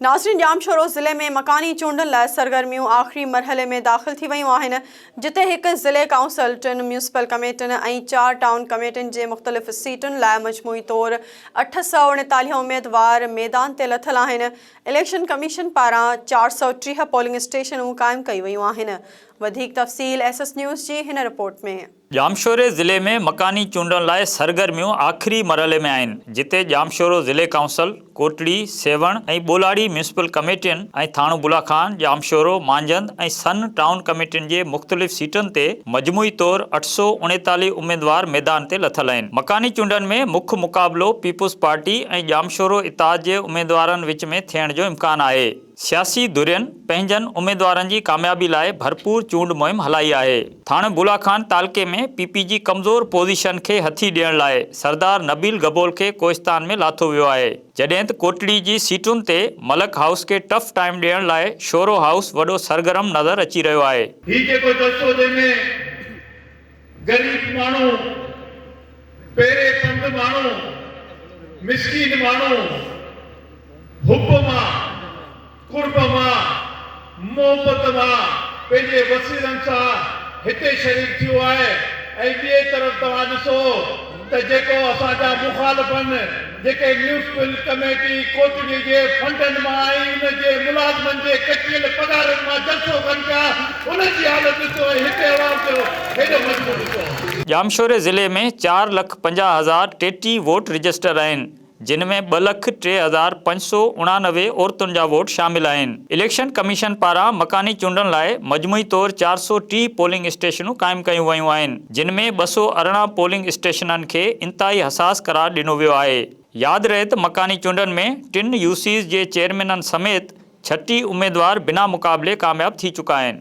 नाज़रीन, जामशोरो ज़िले में मकानी चूंडनि लाइ सरगर्मियूं आख़िरी मरहले में दाख़िल थी वयूं आहिनि, जिते हिकु ज़िले काउंसिल, 3 म्यूनिसिपल कमेटियुनि ऐं 4 टाउन कमेटियुनि जे मुख़्तलिफ़ सीटुनि लाइ मजमूई तौरु 839 उम्मीदवार मैदान ते लथल आहिनि। इलेक्शन कमीशन पारां 430 पोलिंग स्टेशनूं क़ाइमु कयूं वयूं आहिनि। वधीक तफ़सील SS न्यूज़ जी हिन रिपोर्ट में। जामशोरे ज़िले में मकानी चूंडनि लाइ सरगर्मियूं आख़िरी मरहले में आहिनि, जिते जामशोरो ज़िले काउंसिल, कोटड़ी, सेवण ऐं ॿोलाड़ी म्यूनिसिपल कमेटियुनि ऐं थाणो बुलाखान, जामशोरो, मांजंद ऐं सन टाउन कमेटियुनि जे मुख़्तलिफ़ सीटुनि ते मजमूई तौरु 839 उम्मीदवार मैदान ते लथल आहिनि। मकानी चूंडनि में मुख्य मुक़ाबिलो पीपुल्स पार्टी ऐं जामशोरो इत्तेहाद जे उम्मीदवारनि विच में थियण जो इम्कान आहे। सियासी धुरियुनि पंहिंजनि उम्मीदवारनि जी कामयाबी लाइ भरपूर चूंड मुहिम हलाई आहे। थाणे बुलाखान तालके में PP जी कमज़ोर पोज़ीशन खे हथी ॾियण लाइ सरदार नबील गबोल खे कोहिस्तान में लाथो वियो आहे, जॾहिं त कोटड़ी जी सीटुनि ते मलक हाउस खे टफ टाइम ॾियण लाइ शोरो हाउस वॾो सरगर्म नज़र अची रहियो आहे। ही जेको दस्तो जंहिंमें गरीब माण्हू, पेरे पंध माण्हू, मिस्कीन माण्हू हुब मां, कुर्ब मां, मोहब्बत मां पंहिंजे वसीलनि सां हिते शरीक थियो आहे। ऐं ॿिए तरफ़ तव्हां ॾिसो त जेको असांजा मुखालिफ़नि जेके म्यूनिसिपल कमेटी कोटड़ी जे फंडनि मां ऐं उनजे मुलाज़िमनि जे कटियल पगारनि मां जलसो कनि पिया, उनजी हालत ॾिसो, हिते आवाम जो हेॾो मजबूर ॾिसो। जामशोरे ज़िले में 4,50,033 वोट रजिस्टर आहिनि, जिन में 2,03,589 औरतुनि जा वोट शामिल आहिनि। इलेक्शन कमीशन पारां मकानी चूंडनि लाइ मजमूई तौरु 430 पोलिंग स्टेशनूं क़ाइमु कयूं वयूं आहिनि, जिन में 218 पोलिंग स्टेशननि खे इंतिहाई हसास करार ॾिनो वियो आहे। यादि रहे त मकानी चूंडनि में 3 UCs जे चेयरमैननि समेत 36 उम्मीदवार बिना मुक़ाबले कामयाब थी चुका आहिनि।